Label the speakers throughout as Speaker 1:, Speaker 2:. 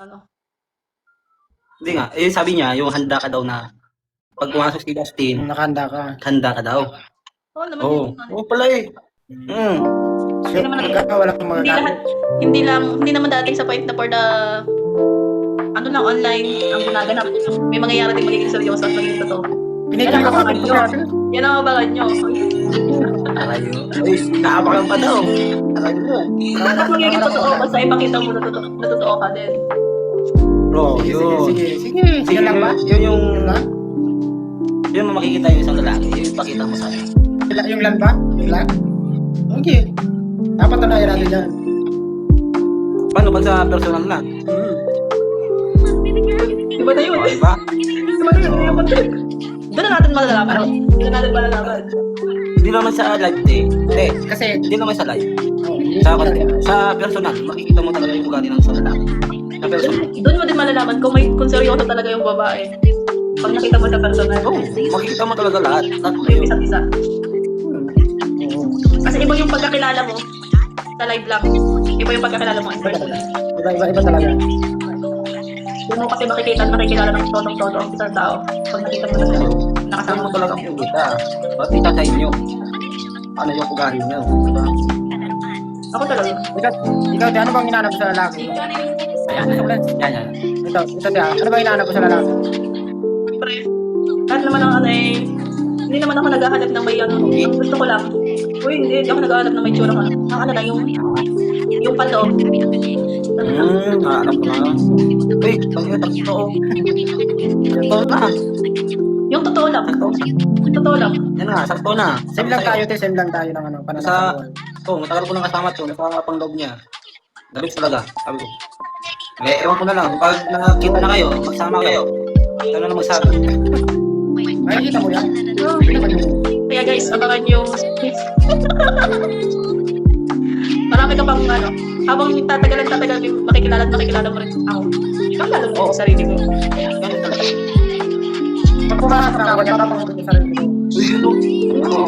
Speaker 1: Ano?
Speaker 2: Hindi nga, eh sabi niya, yung handa ka daw na pag pumasok si Justin,
Speaker 3: Nakahanda ka.
Speaker 2: handa ka daw.
Speaker 1: Oo naman
Speaker 2: Oo.
Speaker 1: yun.
Speaker 2: Oo pala eh.
Speaker 3: Sure
Speaker 1: naman
Speaker 3: ka, wala kang
Speaker 1: Hindi lahat,
Speaker 3: magagalit.
Speaker 1: hindi naman dating sa point na for the ano lang, online ang ginaganap. May mangyayari din magiging seryoso at magiging totoo.
Speaker 3: Pinigyan ka pa nyo.
Speaker 1: Yan ang abangan nyo.
Speaker 2: Arayo. Uy, naabakan pa daw. Arayo.
Speaker 1: At magiging totoo, basta ipakita mo na totoo ka din.
Speaker 2: Bro,
Speaker 3: Sige,
Speaker 2: yun.
Speaker 3: sige. Sige lang ba?
Speaker 2: Yun yung,
Speaker 3: Yun lang?
Speaker 2: yun yung makikita yung isang lalaki. Yun yung pakita mo sa'yo.
Speaker 3: Yung lang ba? Yung lang? Okay. Dapat na natin dyan.
Speaker 2: Paano pag sa personal na?
Speaker 1: Iba na yun.
Speaker 2: Diba?
Speaker 1: Iba na yun. Yung content. Doon na natin malalaman. Doon na natin malalaman.
Speaker 2: Hindi naman sa live eh. Hindi.
Speaker 3: Kasi,
Speaker 2: Hindi naman sa live.
Speaker 3: sa
Speaker 2: Sa personal, makikita mo talaga yung ugali ng isang lalaki. Sa personal.
Speaker 1: Doon mo din malalaman kung seryoso talaga yung babae. Pag nakita mo sa personal.
Speaker 2: Oo, makikita mo talaga lahat. Lahat
Speaker 1: Yung
Speaker 2: kayo.
Speaker 1: isa't isa. Kasi iba yung pagkakilala mo sa live lang. Iba yung pagkakilala mo in person.
Speaker 3: Iba talaga.
Speaker 1: Doon mo kasi makikita at makikilala ng todo ang isang tao. Pag nakita mo na siya,
Speaker 2: Saan
Speaker 1: nakasama
Speaker 2: mo
Speaker 1: mo
Speaker 2: talaga makikita? Makikita sa inyo. Ano yung ugali niyo? Diba?
Speaker 1: Ako talaga.
Speaker 3: Ikaw, ano bang hinahanap sa lalaki?
Speaker 2: Ayan, yan.
Speaker 3: Ito, ano bang hinahanap ko sa lalaki?
Speaker 1: Siyempre, lahat naman ang ano eh, hindi naman ako naghahanap ng may ano. Ang gusto ko lang, hindi ako naghahanap ng may tsura ka. Ang ano lang, yung paloob.
Speaker 2: Alam ko na. Uy, totoo. Totoo na.
Speaker 1: Yung totoo lang. Totoo lang.
Speaker 2: Yan na, sakto na.
Speaker 3: Same lang tayo, te. Same lang tayo ng ano.
Speaker 2: Sa, matagal ko nang kasama to, napapang loob niya. Galit talaga, sabi ko. Eh, ewan ko na lang, pag nakakita na kayo, magsama kayo. Ikaw na lang magsabi.
Speaker 3: Makikita mo yan.
Speaker 1: Kaya guys, abangan yung marami ka pang ano, habang tatagal, makikilala mo rin ako. Makilala mo yung sarili mo.
Speaker 2: Ganun talaga.
Speaker 3: Pag pumasok na ako, nagpapapangat ko sa sarili ko.
Speaker 2: Uy, yun o.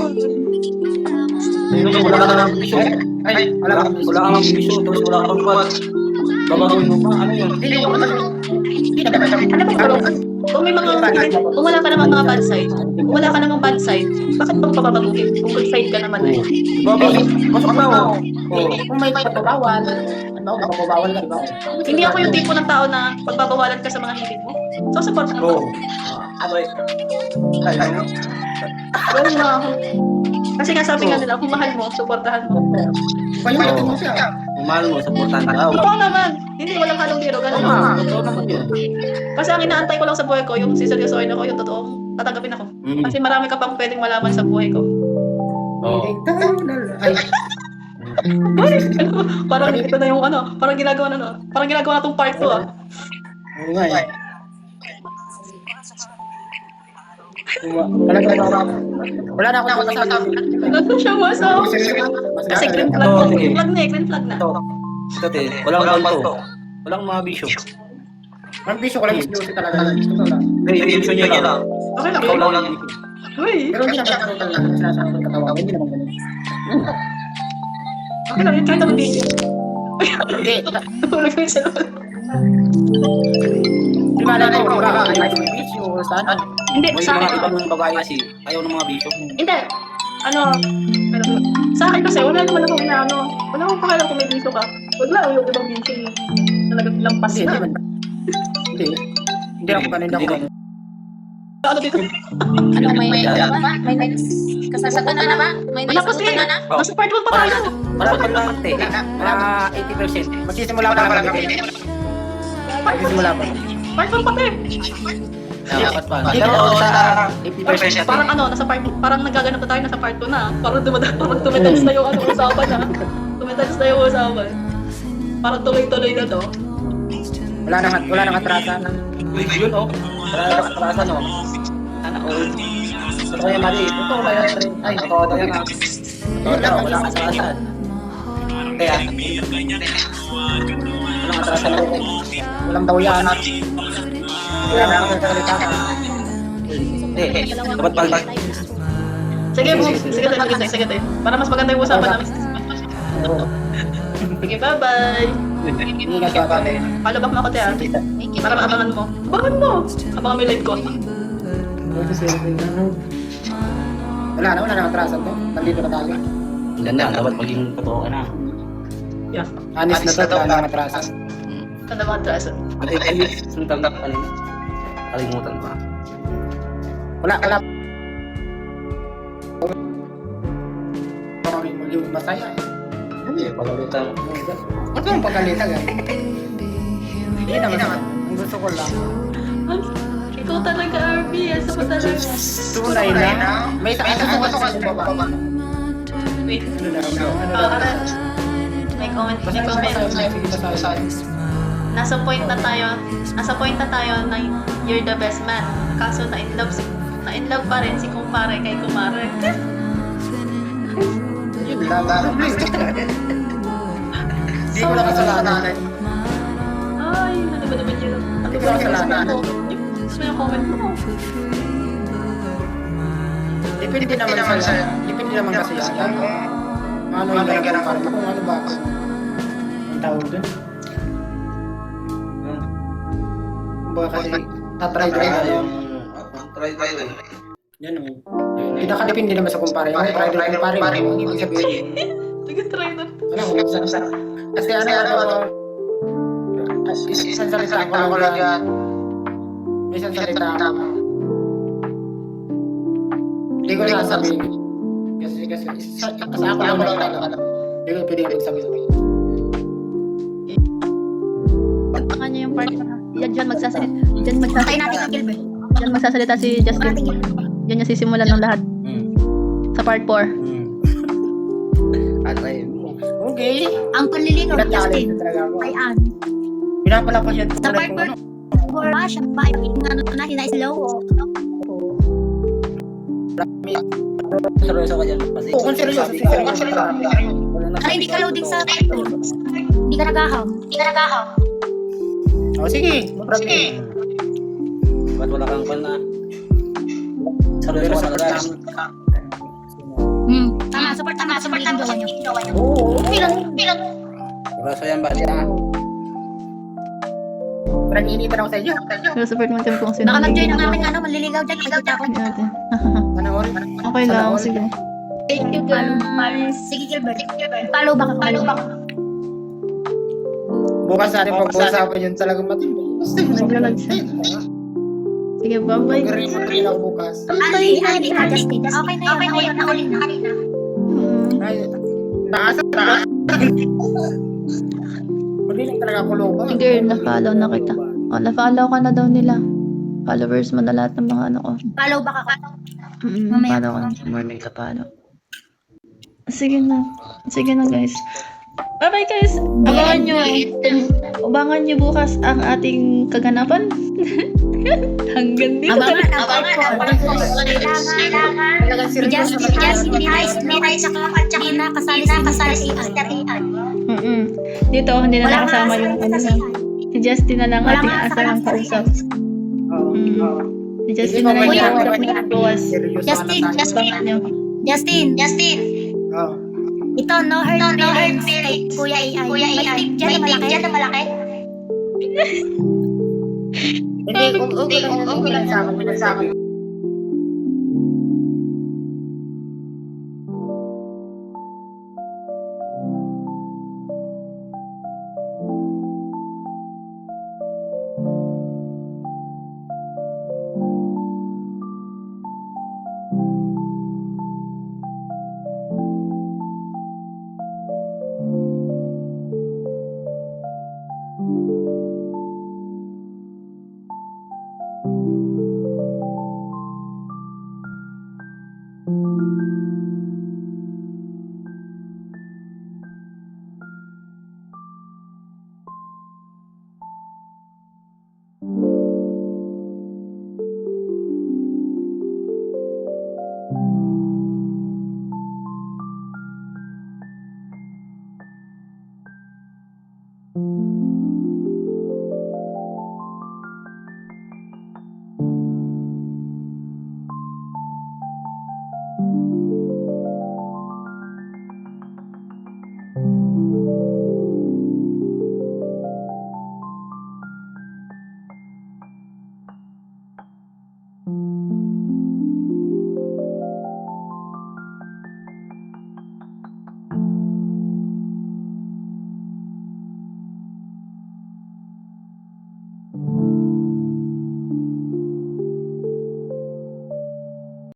Speaker 2: Ayun, wala ka ng bisyo.
Speaker 3: Ay, wala kang
Speaker 2: Wala ka ng bisyo, tapos wala ka ng buwan. Babagoy mo pa, ano yun?
Speaker 3: Hindi yung ano. Hindi na ba siya?
Speaker 1: Alam mo, kung may mga, kung wala ka namang mga bad side, kung wala ka namang bad side, bakit bang pababaguhin? Kung good side ka naman eh.
Speaker 2: Masok na ako.
Speaker 3: Kung may pagpapawal, ano, mapapawal ka, di ba?
Speaker 1: Hindi ako yung tipo ng tao na pagbabawalan ka sa mga hilig mo. So, support ka
Speaker 2: Oo.
Speaker 1: naman.
Speaker 2: Ano eh? Ay, ano?
Speaker 1: Well, kasi nga sabi nga nila, kung mahal mo, supportahan mo.
Speaker 3: Payulitin mo siya.
Speaker 2: Kung mahal mo, supportan ka daw.
Speaker 1: Oo naman. Hindi, walang halong biro.
Speaker 2: Oo
Speaker 1: Ganun.
Speaker 2: nga, totoo naman yun.
Speaker 1: Kasi ang inaantay ko lang sa buhay ko, yung siseryosoin ako, yung totoong tatanggapin ako. Kasi marami ka pang pwedeng malaman sa buhay ko.
Speaker 2: Oo.
Speaker 3: Ay,
Speaker 1: Parang ito na yung ano, parang ginagawa na itong part 2 ah.
Speaker 3: oo nga eh. Wala na ako masasabi.
Speaker 1: Ano siya masaw? Kasi green flag
Speaker 2: Oo,
Speaker 1: na.
Speaker 2: sige.
Speaker 1: Green flag na.
Speaker 2: Ito. Ito, te. Walang kanto. Walang mga bisyo.
Speaker 3: Ang bisyo ko lang is music talaga. Totoo lang.
Speaker 2: Yung bisyo niya lang.
Speaker 1: Okay lang.
Speaker 2: Ikaw lang.
Speaker 1: Uy,
Speaker 3: Pero hindi naman total lang. Sinasabi ko katawa. Hindi naman ganun.
Speaker 1: okay lang. Kahit ako busy.
Speaker 3: Hindi.
Speaker 1: Tulog ko yung cellphone.
Speaker 3: Di ba alam ko, wala ka kay Ice Bisyo o saan?
Speaker 1: Hindi,
Speaker 2: May
Speaker 1: sa
Speaker 2: mga
Speaker 1: akin.
Speaker 2: ibang babae kasi ayaw ng mga bisyo.
Speaker 1: Hindi. Ano, sa akin kasi, wala naman akong inaano. Wala akong pakialam kung may biso ka. Wala, yung ibang biso yung talagang lampas
Speaker 3: Hindi,
Speaker 1: na.
Speaker 3: hindi man. Hindi. Hindi ako ganun. Hindi ako ganun.
Speaker 1: Ano dito?
Speaker 4: Ano, may ano ba? May kasasagot na ba? May
Speaker 1: Wala kasi.
Speaker 4: nasagutan na?
Speaker 1: Nasa part 1 pa tayo.
Speaker 2: Parang pag lang, te. Mga 80%.
Speaker 3: Magsisimula pa lang. Magsisimula pa.
Speaker 1: Part 1 pa tayo.
Speaker 2: Dapat pa. Pero sa 80%.
Speaker 1: Parang ano, parang nagaganap na tayo, nasa part 2 na. Parang tumetalis na yung ano, usapan na. Tumetalis na yung usapan. Parang tuloy-tuloy na to.
Speaker 3: Wala nang atrasan.
Speaker 2: Uy, yun oh. Atrasan oh. Sana all. Ito kaya mali. Ito kaya rin. Ay, ito kaya nga. Ito daw, wala kang atrasan. Kaya, walang atrasan ako.
Speaker 3: Walang daw yan. Wala na akong sasalita ka.
Speaker 2: Hindi, dapat pag
Speaker 1: Sige tayo. Para mas maganda yung usapan namin. Sige, bye-bye.
Speaker 3: Ingat ka pa rin.
Speaker 1: Follow back mo ako, te, ah.
Speaker 4: Thank you.
Speaker 1: Para maabangan mo. Abangan mo! Abangan mo yung live ko.
Speaker 3: Wala na atrasan to. Nandito na tayo.
Speaker 2: Ganda, dapat maging totoo ka na.
Speaker 1: Yeah.
Speaker 3: Honest na to, wala na atrasan.
Speaker 1: Tanda mga traso.
Speaker 2: Ay, suntan na kanina. Kalimutan pa.
Speaker 3: Wala. Yung masaya.
Speaker 2: Hindi, pagalitan.
Speaker 3: Ba't yung pagalitan yan? Hindi naman. Ang gusto ko lang.
Speaker 1: Ikaw talaga, RB. Asa mo talaga?
Speaker 3: Tunay na. May gusto ko sa baba.
Speaker 1: Wait.
Speaker 3: Ano?
Speaker 1: May comment. May comment. Nasa point na tayo na you're the best man. Kaso na in love pa rin si kumpare kay kumare.
Speaker 3: Yun lang. Hindi ko na kasalanan.
Speaker 1: Ay, ano ba naman yun?
Speaker 3: Hindi ko na kasalanan.
Speaker 1: Gusto mo yung comment mo?
Speaker 3: Depende naman kasi yan. Ano yung ganang parang kung ano ba? Ang tawag doon? Ba kasi tatry
Speaker 2: Try
Speaker 3: doon.
Speaker 2: yung... Try tayo.
Speaker 3: Yan o. Pinakadepende naman sa kumpare. Try doon kumpare. Ang ibig sabihin.
Speaker 1: Taga-try na.
Speaker 3: Ano kung saan. Kasi isang salita ko lang yan. Isang salita ako. Hindi ko na sabihin. Kasi ako lang talaga. Hindi ko pwede magsabihin.
Speaker 4: Baka niya yung part na Diyan magsasalita natin si Gilbert. Diyan magsasalita si Justin. Diyan niya sisimulan ng lahat. Sa part 4.
Speaker 2: Atry.
Speaker 3: Okay.
Speaker 5: Ang panliligaw ni Justin
Speaker 3: Talaga ako.
Speaker 5: ay Ann.
Speaker 3: Pinapala ko siya.
Speaker 5: Sa part 4, siya ba ay ano na hina-slow o
Speaker 2: Seryoso ka dyan. Kasi...
Speaker 3: Oo, kung seryoso.
Speaker 5: para hindi ka loading sa part 4. Hindi ka nagahaw.
Speaker 3: O sige. Sige.
Speaker 2: Ba't wala kang pan na? Seryoso ka talaga.
Speaker 5: Tama, support ang gawa niyo.
Speaker 3: Oo.
Speaker 5: Bilang.
Speaker 2: Seryoso yan ba? Yan.
Speaker 3: Parang initan ako sa inyo.
Speaker 1: Pero support mo kami kung sino.
Speaker 5: Baka mag-join ang aming manliligaw dyan. Nakikita ko.
Speaker 3: Panoorin.
Speaker 1: Okay lang, sige.
Speaker 5: Thank you, Gilbert. Sige, Gilbert. Follow back ako.
Speaker 3: Bukas natin pag-uusapan yun talagang matindi.
Speaker 1: Naglalag siya. Sige, bye-bye.
Speaker 3: Mag-rin ako bukas.
Speaker 5: Ay, Justin. Okay na yun. Nahuli na.
Speaker 3: Ay, naasa. Hindi lang talaga ako looban.
Speaker 1: Girl, na-follow na kita. O, na-follow ka na daw nila. Followers mo na lahat ng mga ano ko.
Speaker 5: Follow back ako.
Speaker 1: Follow ka na. Morning ka follow. Sige na. Sige na, guys. Bye-bye, guys. Abangan nyo bukas ang ating kaganapan. Hanggang dito.
Speaker 5: Abangan ang part 4. Kailangan. Si Justin, nice, at saka Ina, kasali si Asterian.
Speaker 1: Dito, hindi na nakasama yung ano na. Si Justin na lang ating asarang kausap. Si Justin na lang yung kausap ng buwas.
Speaker 5: Justin.
Speaker 3: Oo.
Speaker 5: Ito, no hurt feelings kay Kuya AI. May tip dyan na malaki.
Speaker 3: Hindi, okay lang sa akin.